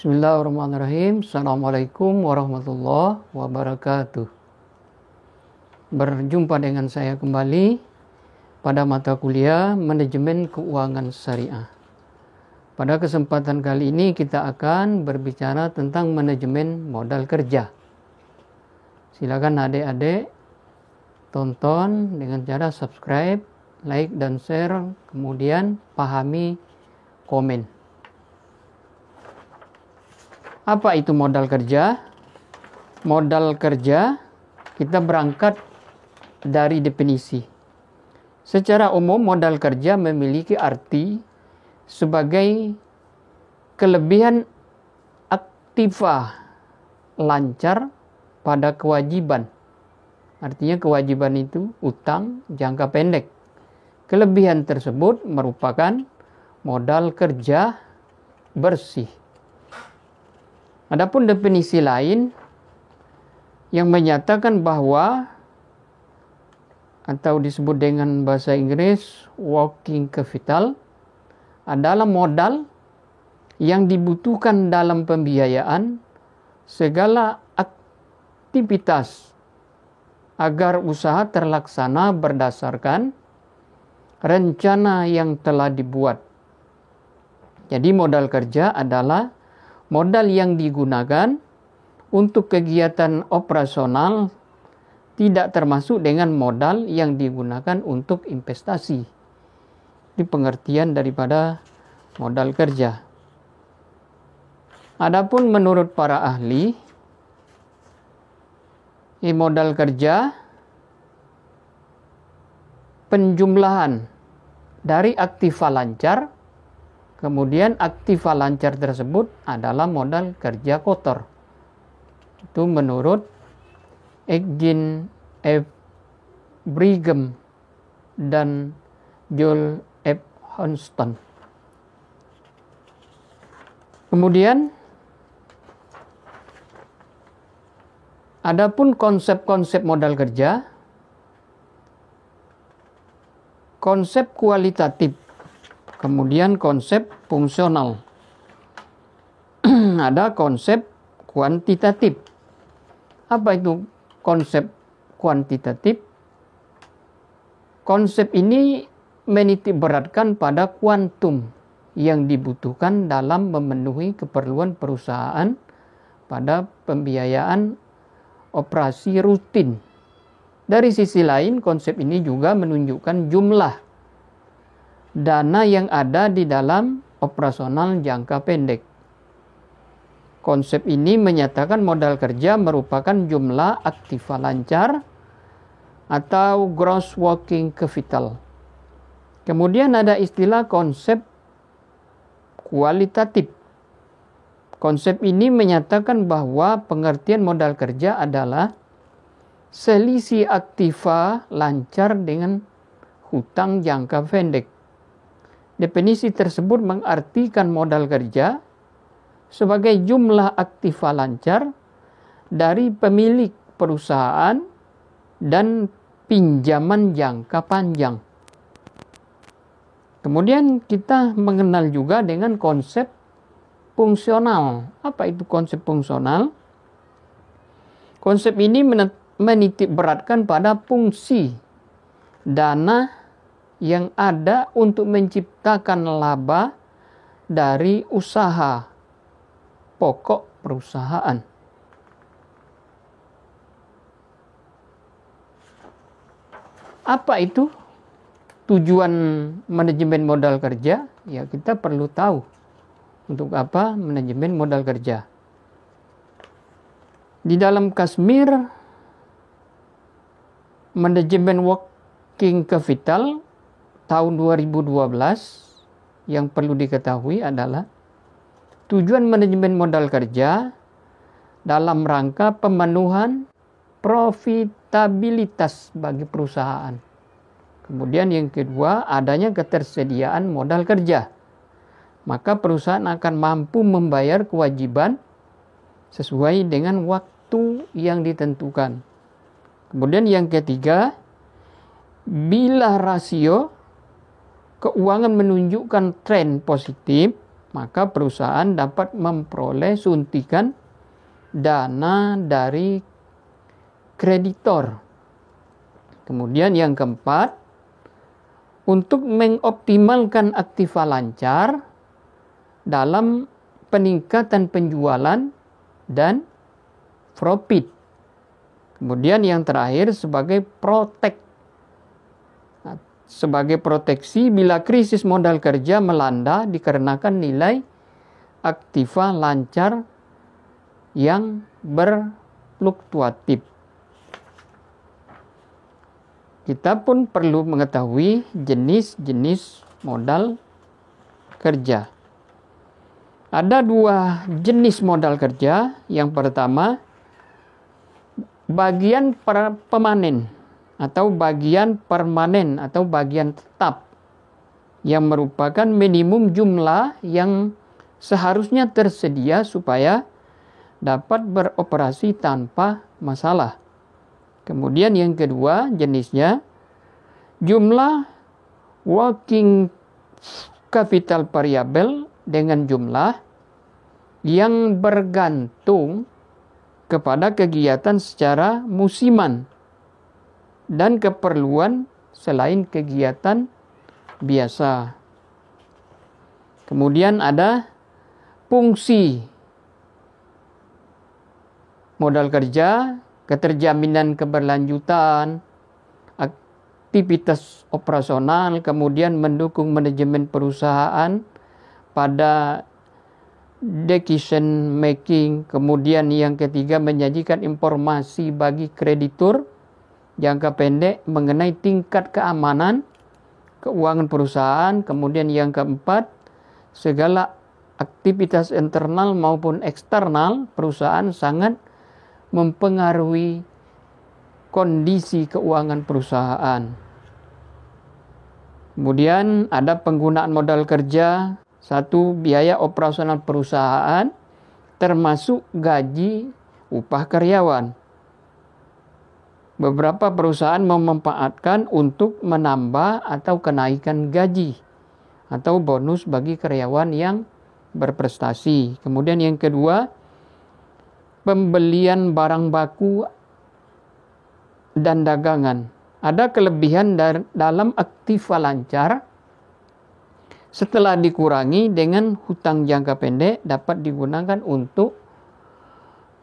Bismillahirrahmanirrahim. Assalamualaikum warahmatullahi wabarakatuh. Berjumpa dengan saya kembali pada mata kuliah Manajemen Keuangan Syariah. Pada kesempatan kali ini kita akan berbicara tentang manajemen modal kerja. Silakan adik-adik tonton dengan cara subscribe, like dan share, kemudian pahami, komen. Apa itu modal kerja? Modal kerja, kita berangkat dari definisi. Secara umum, modal kerja memiliki arti sebagai kelebihan aktiva lancar pada kewajiban. Artinya kewajiban itu utang jangka pendek. Kelebihan tersebut merupakan modal kerja bersih. Adapun definisi lain yang menyatakan bahwa atau disebut dengan bahasa Inggris working capital adalah modal yang dibutuhkan dalam pembiayaan segala aktivitas agar usaha terlaksana berdasarkan rencana yang telah dibuat. Jadi modal kerja adalah modal yang digunakan untuk kegiatan operasional, tidak termasuk dengan modal yang digunakan untuk investasi. Ini pengertian daripada modal kerja. Adapun menurut para ahli, modal kerja penjumlahan dari aktiva lancar. Kemudian aktiva lancar tersebut adalah modal kerja kotor. Itu menurut Eugene F. Brigham dan Joel F. Houston. Kemudian, adapun konsep-konsep modal kerja, konsep kualitatif, kemudian konsep fungsional. Ada konsep kuantitatif. Apa itu konsep kuantitatif? Konsep ini menitik beratkan pada kuantum yang dibutuhkan dalam memenuhi keperluan perusahaan pada pembiayaan operasi rutin. Dari sisi lain, konsep ini juga menunjukkan jumlah dana yang ada di dalam operasional jangka pendek. Konsep ini menyatakan modal kerja merupakan jumlah aktiva lancar atau gross working capital. Kemudian ada istilah konsep kualitatif. Konsep ini menyatakan bahwa pengertian modal kerja adalah selisih aktiva lancar dengan hutang jangka pendek. Definisi tersebut mengartikan modal kerja sebagai jumlah aktiva lancar dari pemilik perusahaan dan pinjaman jangka panjang. Kemudian kita mengenal juga dengan konsep fungsional. Apa itu konsep fungsional? Konsep ini menitik beratkan pada fungsi dana yang ada untuk menciptakan laba dari usaha pokok perusahaan. Apa itu tujuan manajemen modal kerja? Ya, kita perlu tahu untuk apa manajemen modal kerja. Di dalam Kashmir, manajemen working capital tahun 2012 yang perlu diketahui adalah tujuan manajemen modal kerja dalam rangka pemenuhan profitabilitas bagi perusahaan. Kemudian yang kedua, adanya ketersediaan modal kerja. Maka perusahaan akan mampu membayar kewajiban sesuai dengan waktu yang ditentukan. Kemudian yang ketiga, bila rasio keuangan menunjukkan tren positif, maka perusahaan dapat memperoleh suntikan dana dari kreditor. Kemudian yang keempat, untuk mengoptimalkan aktiva lancar dalam peningkatan penjualan dan profit. Kemudian yang terakhir sebagai proteksi bila krisis modal kerja melanda dikarenakan nilai aktiva lancar yang berfluktuatif. Kita pun perlu mengetahui jenis-jenis modal kerja. Ada 2 jenis modal kerja. Yang pertama, bagian pemanen atau bagian permanen atau bagian tetap yang merupakan minimum jumlah yang seharusnya tersedia supaya dapat beroperasi tanpa masalah. Kemudian yang kedua jenisnya jumlah working capital variable dengan jumlah yang bergantung kepada kegiatan secara musiman dan keperluan selain kegiatan biasa. Kemudian ada fungsi modal kerja, keterjaminan keberlanjutan, aktivitas operasional, kemudian mendukung manajemen perusahaan pada decision making, kemudian yang ketiga menyajikan informasi bagi kreditur jangka pendek mengenai tingkat keamanan keuangan perusahaan, kemudian yang keempat segala aktivitas internal maupun eksternal perusahaan sangat mempengaruhi kondisi keuangan perusahaan. Kemudian ada penggunaan modal kerja. 1. Biaya operasional perusahaan termasuk gaji upah karyawan. Beberapa perusahaan memanfaatkan untuk menambah atau kenaikan gaji atau bonus bagi karyawan yang berprestasi. Kemudian yang kedua, pembelian barang baku dan dagangan. Ada kelebihan dalam aktiva lancar setelah dikurangi dengan hutang jangka pendek dapat digunakan untuk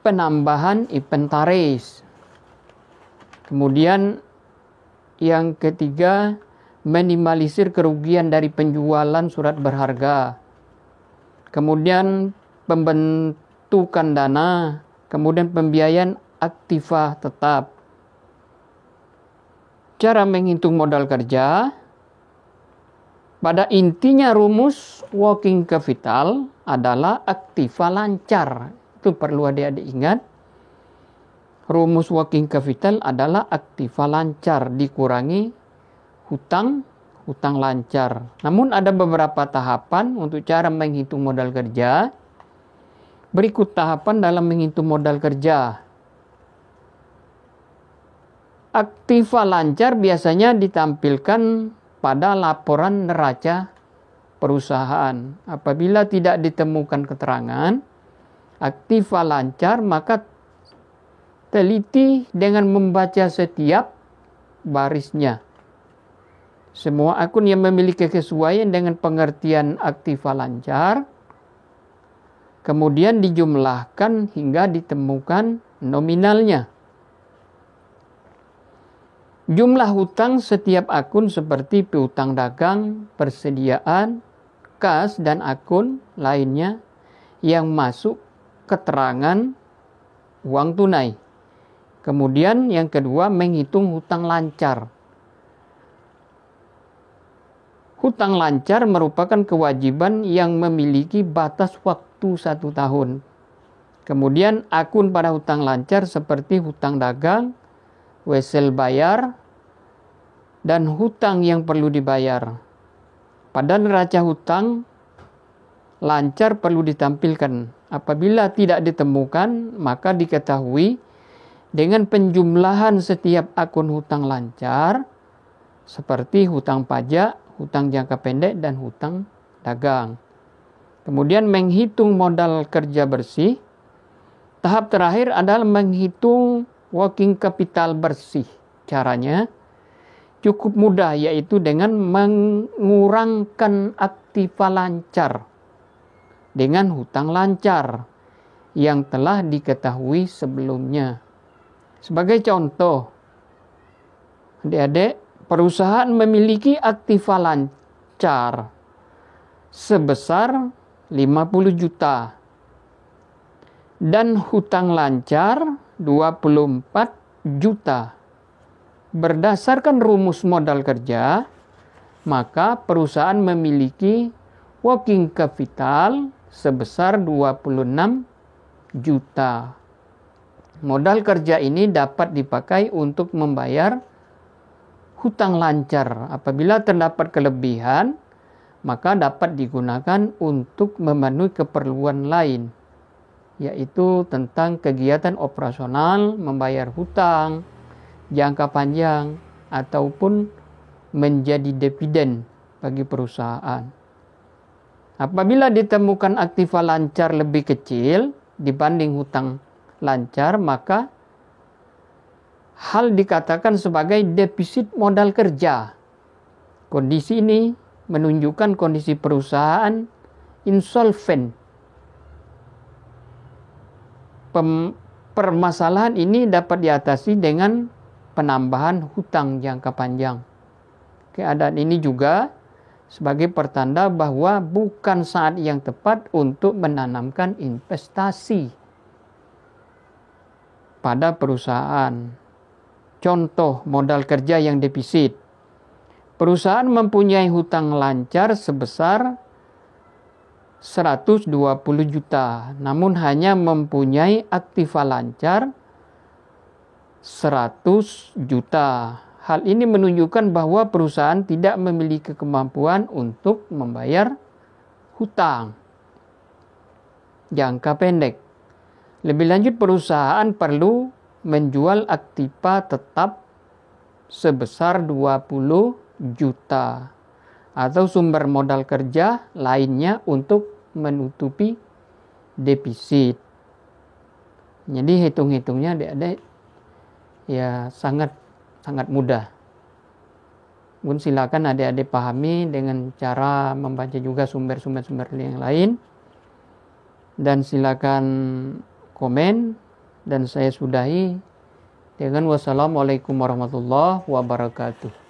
penambahan inventaris. Kemudian yang ketiga, minimalisir kerugian dari penjualan surat berharga. Kemudian pembentukan dana, kemudian pembiayaan aktiva tetap. Cara menghitung modal kerja, pada intinya rumus working capital adalah aktiva lancar. Itu perlu adik-adik ingat. Rumus working capital adalah aktiva lancar dikurangi hutang lancar. Namun ada beberapa tahapan untuk cara menghitung modal kerja. Berikut tahapan dalam menghitung modal kerja. Aktiva lancar biasanya ditampilkan pada laporan neraca perusahaan. Apabila tidak ditemukan keterangan aktiva lancar, maka teliti dengan membaca setiap barisnya. Semua akun yang memiliki kesesuaian dengan pengertian aktiva lancar kemudian dijumlahkan hingga ditemukan nominalnya. Jumlah hutang setiap akun seperti piutang dagang, persediaan, kas, dan akun lainnya yang masuk keterangan uang tunai. Kemudian yang kedua, menghitung hutang lancar. Hutang lancar merupakan kewajiban yang memiliki batas waktu 1 tahun. Kemudian akun pada hutang lancar seperti hutang dagang, wesel bayar, dan hutang yang perlu dibayar. Pada neraca hutang lancar perlu ditampilkan. Apabila tidak ditemukan, maka diketahui dengan penjumlahan setiap akun hutang lancar seperti hutang pajak, hutang jangka pendek, dan hutang dagang. Kemudian menghitung modal kerja bersih. Tahap terakhir adalah menghitung working capital bersih. Caranya cukup mudah, yaitu dengan mengurangkan aktiva lancar dengan hutang lancar yang telah diketahui sebelumnya. Sebagai contoh, adik-adik, perusahaan memiliki aktiva lancar sebesar 50 juta dan hutang lancar 24 juta. Berdasarkan rumus modal kerja, maka perusahaan memiliki working capital sebesar 26 juta. Modal kerja ini dapat dipakai untuk membayar hutang lancar. Apabila terdapat kelebihan, maka dapat digunakan untuk memenuhi keperluan lain, yaitu tentang kegiatan operasional, membayar hutang jangka panjang, ataupun menjadi dividen bagi perusahaan. Apabila ditemukan aktiva lancar lebih kecil dibanding hutang lancar, maka hal dikatakan sebagai defisit modal kerja. Kondisi ini menunjukkan kondisi perusahaan insolven. Permasalahan ini dapat diatasi dengan penambahan hutang jangka panjang. Keadaan ini juga sebagai pertanda bahwa bukan saat yang tepat untuk menanamkan investasi pada perusahaan. Contoh modal kerja yang defisit. Perusahaan mempunyai hutang lancar sebesar 120 juta, namun hanya mempunyai aktiva lancar 100 juta. Hal ini menunjukkan bahwa perusahaan tidak memiliki kemampuan untuk membayar hutang jangka pendek. Lebih lanjut, perusahaan perlu menjual aktiva tetap sebesar 20 juta atau sumber modal kerja lainnya untuk menutupi defisit. Jadi hitung-hitungnya adik-adik ya sangat mudah. Pun silakan adik-adik pahami dengan cara membaca juga sumber-sumber yang lain. Dan silakan komen, dan saya sudahi dengan wassalamualaikum warahmatullahi wabarakatuh.